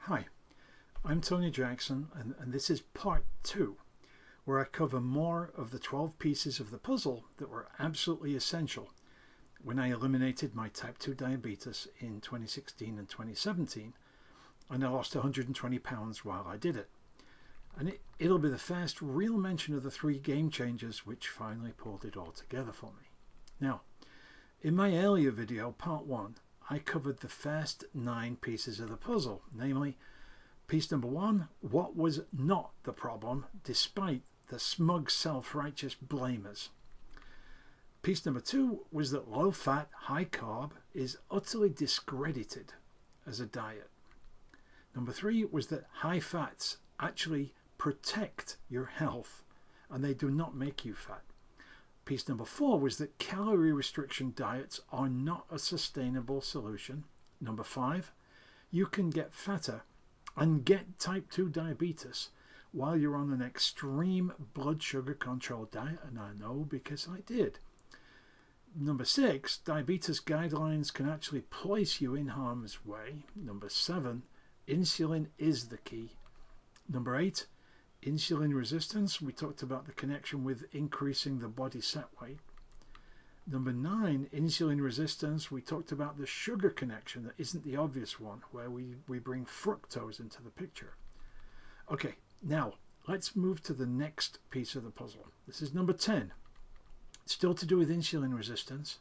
Hi, I'm Tony Jackson, and this is part 2, where I cover more of the 12 pieces of the puzzle that were absolutely essential when I eliminated my type 2 diabetes in 2016 and 2017, and I lost 120 pounds while I did it. And it'll be the first real mention of the 3 game changers which finally pulled it all together for me. Now, in my earlier video, part 1, I covered the first 9 pieces of the puzzle, namely piece number 1, what was not the problem despite the smug self-righteous blamers. Piece number 2 was that low fat, high carb is utterly discredited as a diet. Number 3 was that high fats actually protect your health and they do not make you fat. Piece number 4 was that calorie restriction diets are not a sustainable solution. Number 5, you can get fatter and get type 2 diabetes while you're on an extreme blood sugar control diet, and I know because I did. Number 6, diabetes guidelines can actually place you in harm's way. Number 7, insulin is the key. Number 8, insulin resistance. We talked about the connection with increasing the body set weight. Number 9, insulin resistance. We talked about the sugar connection that isn't the obvious one, where we bring fructose into the picture. Okay, now let's move to the next piece of the puzzle. This is number 10. Still to do with insulin resistance.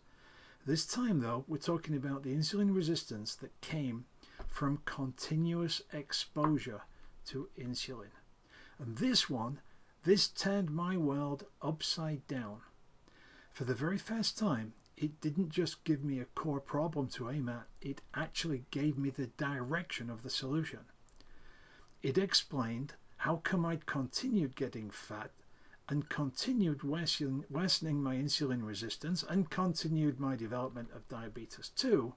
This time though, we're talking about the insulin resistance that came from continuous exposure to insulin. And this turned my world upside down. For the very first time, it didn't just give me a core problem to aim at, it actually gave me the direction of the solution. It explained how come I'd continued getting fat and continued worsening my insulin resistance and continued my development of diabetes 2,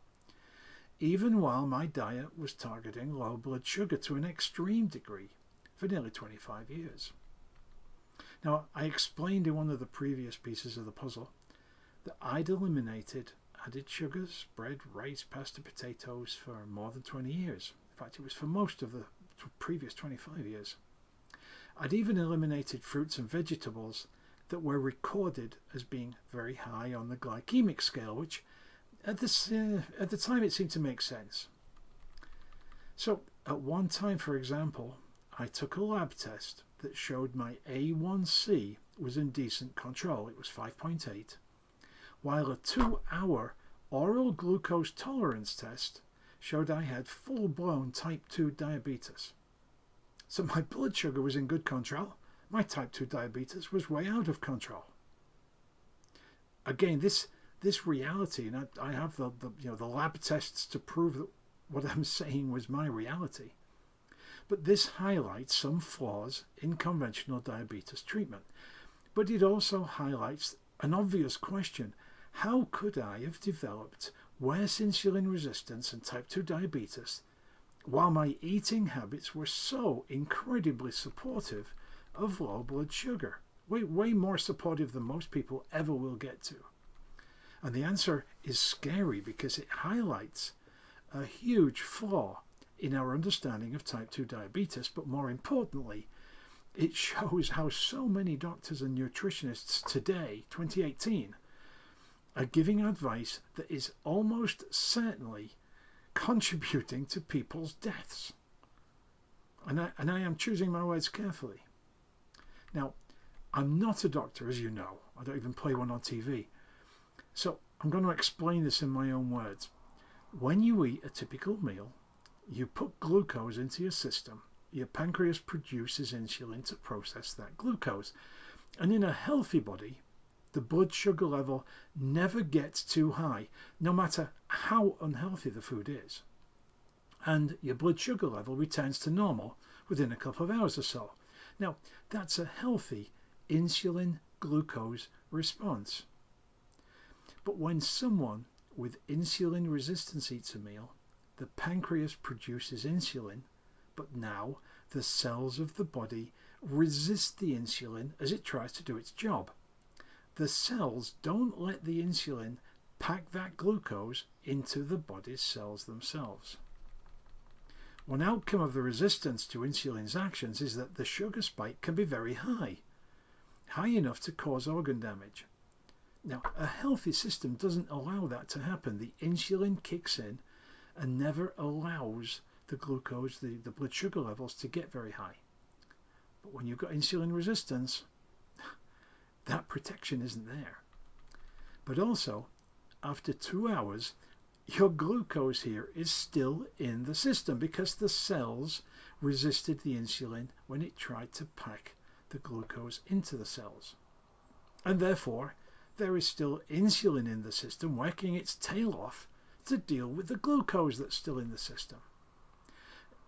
even while my diet was targeting low blood sugar to an extreme degree for nearly 25 years. Now, I explained in one of the previous pieces of the puzzle that I'd eliminated added sugars, bread, rice, pasta, potatoes for more than 20 years. In fact, it was for most of the previous 25 years. I'd even eliminated fruits and vegetables that were recorded as being very high on the glycemic scale, which at the time it seemed to make sense. So at one time, for example, I took a lab test that showed my A1C was in decent control. It was 5.8, while a 2-hour oral glucose tolerance test showed I had full-blown type 2 diabetes. So my blood sugar was in good control. My type 2 diabetes was way out of control. Again, this reality, and I have the lab tests to prove that what I'm saying was my reality. But this highlights some flaws in conventional diabetes treatment. But it also highlights an obvious question. How could I have developed worse insulin resistance and type 2 diabetes while my eating habits were so incredibly supportive of low blood sugar? Way more supportive than most people ever will get to. And the answer is scary because it highlights a huge flaw in our understanding of type 2 diabetes, but more importantly, it shows how so many doctors and nutritionists today, 2018, are giving advice that is almost certainly contributing to people's deaths. And I am choosing my words carefully. Now, I'm not a doctor, as you know. I don't even play one on TV. So I'm going to explain this in my own words. When you eat a typical meal, you put glucose into your system. Your pancreas produces insulin to process that glucose. And in a healthy body, the blood sugar level never gets too high, no matter how unhealthy the food is. And your blood sugar level returns to normal within a couple of hours or so. Now, that's a healthy insulin-glucose response. But when someone with insulin resistance eats a meal, the pancreas produces insulin, but now the cells of the body resist the insulin as it tries to do its job. The cells don't let the insulin pack that glucose into the body's cells themselves. One outcome of the resistance to insulin's actions is that the sugar spike can be very high enough to cause organ damage. Now, a healthy system doesn't allow that to happen. The insulin kicks in and never allows the glucose, the blood sugar levels, to get very high. But when you've got insulin resistance, that protection isn't there. But also, after 2 hours, your glucose here is still in the system because the cells resisted the insulin when it tried to pack the glucose into the cells. And therefore, there is still insulin in the system whacking its tail off to deal with the glucose that's still in the system.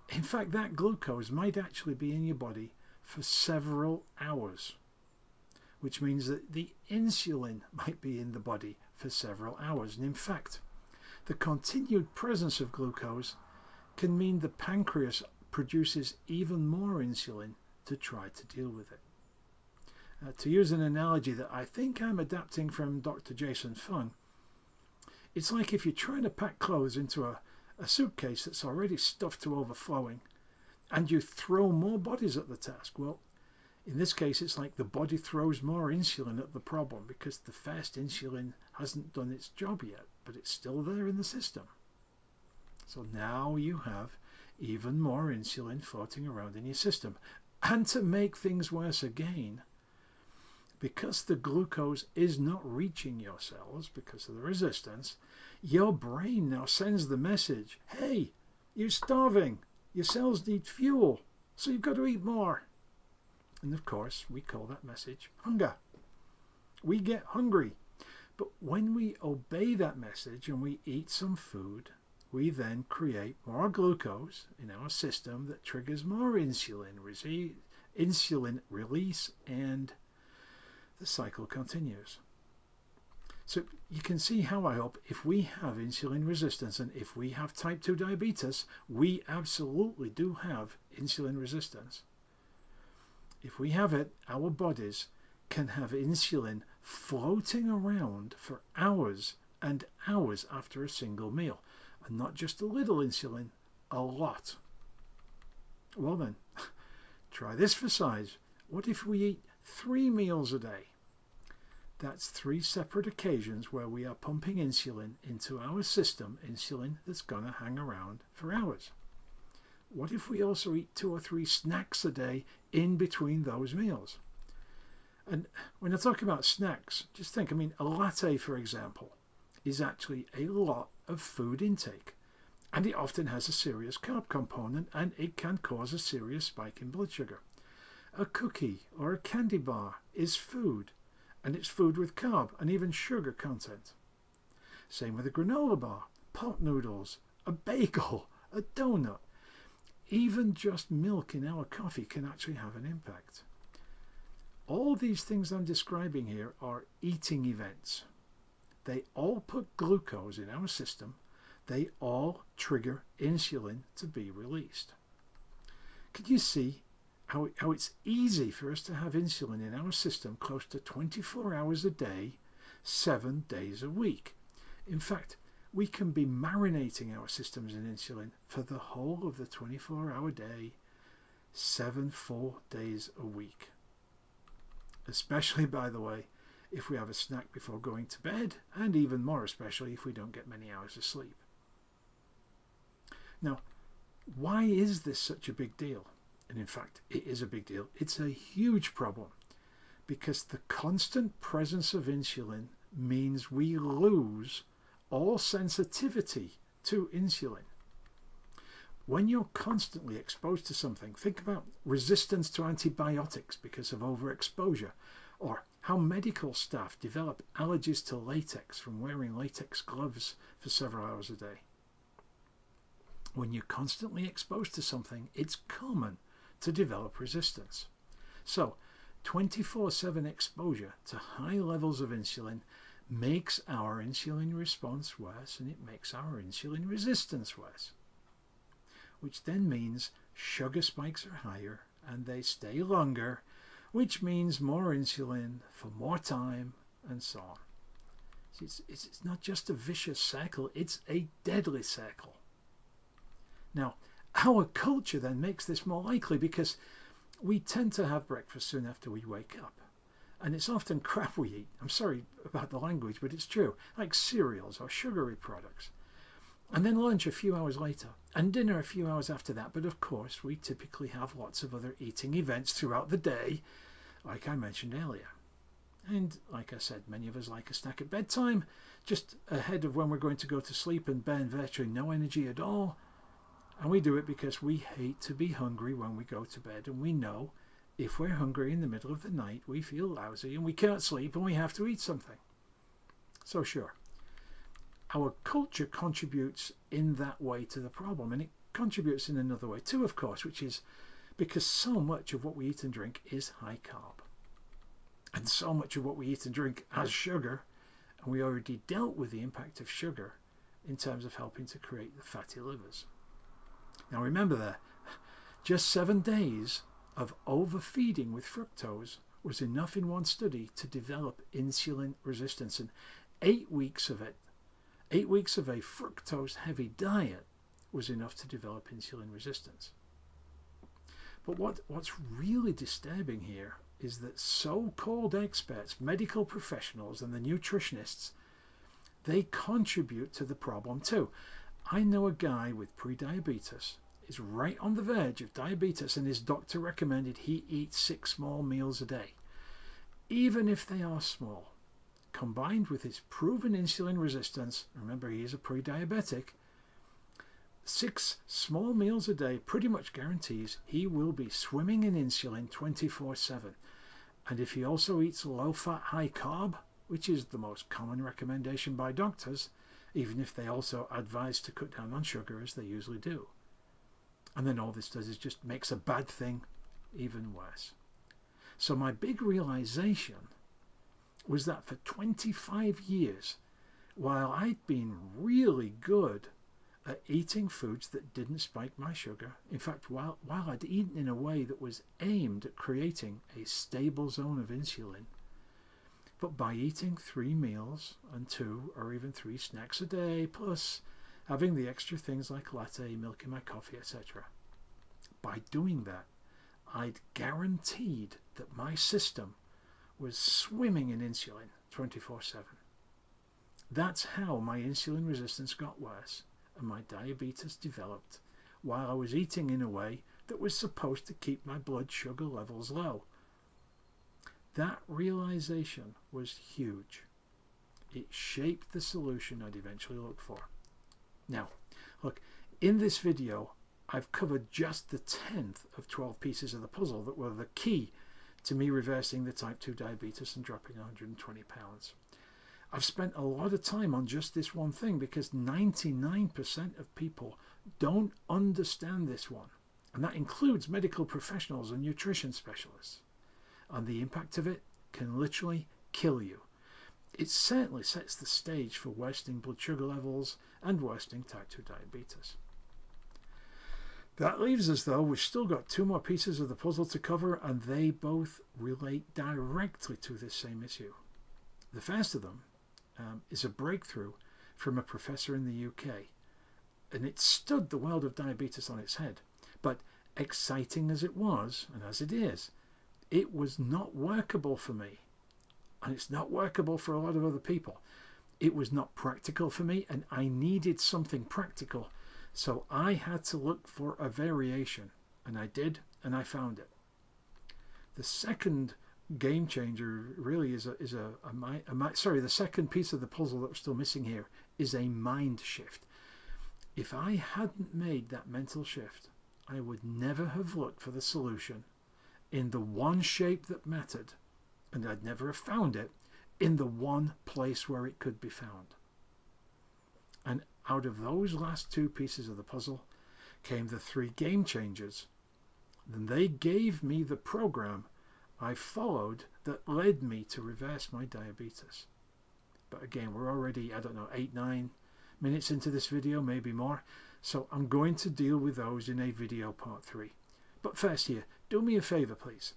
In fact, that glucose might actually be in your body for several hours, which means that the insulin might be in the body for several hours. And in fact, the continued presence of glucose can mean the pancreas produces even more insulin to try to deal with it. To use an analogy that I think I'm adapting from Dr. Jason Fung, it's like if you're trying to pack clothes into a suitcase that's already stuffed to overflowing and you throw more bodies at the task. Well, in this case, it's like the body throws more insulin at the problem because the fast insulin hasn't done its job yet, but it's still there in the system. So now you have even more insulin floating around in your system. And to make things worse again, because the glucose is not reaching your cells because of the resistance, your brain now sends the message, hey, you're starving, your cells need fuel, so you've got to eat more. And of course, we call that message hunger. We get hungry. But when we obey that message and we eat some food, we then create more glucose in our system that triggers more insulin release, and the cycle continues. So you can see how, I hope, if we have insulin resistance and if we have type 2 diabetes, we absolutely do have insulin resistance. If we have it, our bodies can have insulin floating around for hours and hours after a single meal. And not just a little insulin, a lot. Well then, try this for size. What if we eat 3 meals a day? That's 3 separate occasions where we are pumping insulin into our system, insulin that's going to hang around for hours. What if we also eat 2 or 3 snacks a day in between those meals? And when I talk about snacks, just think, a latte, for example, is actually a lot of food intake. And it often has a serious carb component, and it can cause a serious spike in blood sugar. A cookie or a candy bar is food, and it's food with carb and even sugar content. Same with a granola bar, pot noodles, a bagel, a donut. Even just milk in our coffee can actually have an impact. All these things I'm describing here are eating events. They all put glucose in our system. They all trigger insulin to be released. Can you see how it's easy for us to have insulin in our system close to 24 hours a day, 7 days a week? In fact, we can be marinating our systems in insulin for the whole of the 24-hour day, 7 full days a week. Especially, by the way, if we have a snack before going to bed, and even more especially if we don't get many hours of sleep. Now, why is this such a big deal? And in fact, it is a big deal. It's a huge problem because the constant presence of insulin means we lose all sensitivity to insulin. When you're constantly exposed to something, think about resistance to antibiotics because of overexposure, or how medical staff develop allergies to latex from wearing latex gloves for several hours a day. When you're constantly exposed to something, it's common to develop resistance. So, 24/7 exposure to high levels of insulin makes our insulin response worse, and it makes our insulin resistance worse. Which then means sugar spikes are higher and they stay longer, which means more insulin for more time, and so on. It's not just a vicious cycle, it's a deadly cycle. Now, Our culture then makes this more likely because we tend to have breakfast soon after we wake up. And it's often crap we eat. I'm sorry about the language, but it's true. Like cereals or sugary products. And then lunch a few hours later. And dinner a few hours after that. But of course, we typically have lots of other eating events throughout the day, like I mentioned earlier. And like I said, many of us like a snack at bedtime, just ahead of when we're going to go to sleep and burn virtually no energy at all. And we do it because we hate to be hungry when we go to bed. And we know if we're hungry in the middle of the night, we feel lousy and we can't sleep and we have to eat something. So sure, our culture contributes in that way to the problem. And it contributes in another way too, of course, which is because so much of what we eat and drink is high carb. And so much of what we eat and drink has sugar. And we already dealt with the impact of sugar in terms of helping to create the fatty livers. Now remember there, just 7 days of overfeeding with fructose was enough in one study to develop insulin resistance. And 8 weeks of it, 8 weeks of a fructose heavy diet was enough to develop insulin resistance. But what's really disturbing here is that so-called experts, medical professionals and the nutritionists, they contribute to the problem too. I know a guy with pre-diabetes is right on the verge of diabetes and his doctor recommended he eat 6 small meals a day. Even if they are small, combined with his proven insulin resistance, remember he is a pre-diabetic, 6 small meals a day pretty much guarantees he will be swimming in insulin 24/7. And if he also eats low-fat, high-carb, which is the most common recommendation by doctors, even if they also advise to cut down on sugar as they usually do. And then all this does is just makes a bad thing even worse. So my big realization was that for 25 years, while I'd been really good at eating foods that didn't spike my sugar, in fact, while I'd eaten in a way that was aimed at creating a stable zone of insulin, but by eating 3 meals and 2 or even 3 snacks a day, plus having the extra things like latte, milk in my coffee, etc. By doing that, I'd guaranteed that my system was swimming in insulin 24/7. That's how my insulin resistance got worse and my diabetes developed while I was eating in a way that was supposed to keep my blood sugar levels low. That realization was huge. It shaped the solution I'd eventually look for. Now, look, in this video, I've covered just the 10th of 12 pieces of the puzzle that were the key to me reversing the type 2 diabetes and dropping 120 pounds. I've spent a lot of time on just this one thing because 99% of people don't understand this one. And that includes medical professionals and nutrition specialists. And the impact of it can literally kill you. It certainly sets the stage for worsening blood sugar levels and worsening type 2 diabetes. That leaves us, though, we've still got 2 more pieces of the puzzle to cover, and they both relate directly to this same issue. The first of them is a breakthrough from a professor in the UK, and it stood the world of diabetes on its head. But exciting as it was, and as it is, it was not workable for me, and it's not workable for a lot of other people. It was not practical for me, and I needed something practical, so I had to look for a variation, and I did, and I found it. The second game changer really is the second piece of the puzzle that we're still missing here is a mind shift. If I hadn't made that mental shift, I would never have looked for the solution in the one shape that mattered, and I'd never have found it in the one place where it could be found. And out of those last 2 pieces of the puzzle came the 3 game changers. Then they gave me the program I followed that led me to reverse my diabetes. But again, we're already, 8-9 minutes into this video, maybe more. So I'm going to deal with those in a video part 3. But first here, do me a favor, please.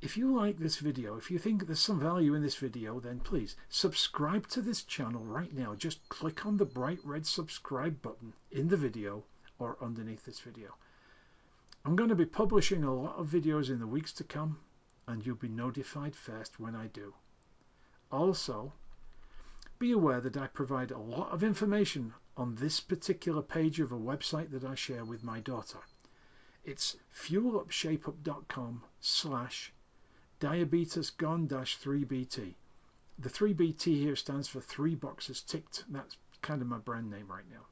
If you like this video, if you think there's some value in this video, then please subscribe to this channel right now. Just click on the bright red subscribe button in the video or underneath this video. I'm going to be publishing a lot of videos in the weeks to come, and you'll be notified first when I do. Also, be aware that I provide a lot of information on this particular page of a website that I share with my daughter. It's fuelupshapeup.com/diabetesgone-3BT. The 3BT here stands for 3 boxes ticked. That's kind of my brand name right now.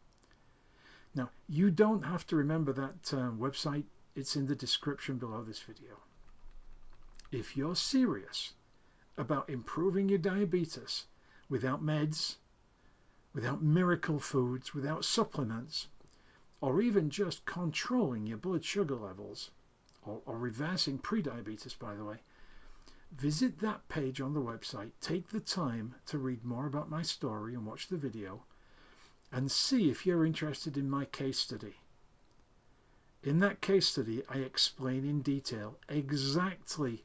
Now, you don't have to remember that website. It's in the description below this video. If you're serious about improving your diabetes without meds, without miracle foods, without supplements, or even just controlling your blood sugar levels, or reversing prediabetes, by the way, visit that page on the website, take the time to read more about my story and watch the video, and see if you're interested in my case study. In that case study, I explain in detail exactly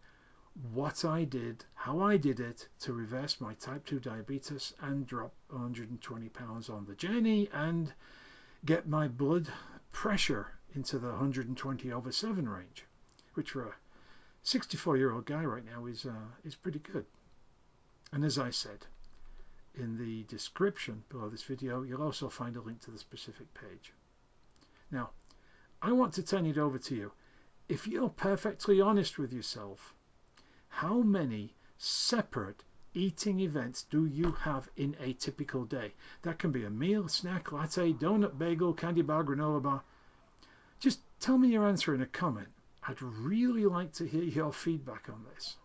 what I did, how I did it to reverse my type 2 diabetes and drop 120 pounds on the journey and get my blood pressure into the 120/7 range, which for a 64-year-old guy right now is pretty good. And as I said, in the description below this video, you'll also find a link to the specific page. Now, I want to turn it over to you. If you're perfectly honest with yourself, how many separate eating events do you have in a typical day? That can be a meal, snack, latte, donut, bagel, candy bar, granola bar. Just tell me your answer in a comment. I'd really like to hear your feedback on this.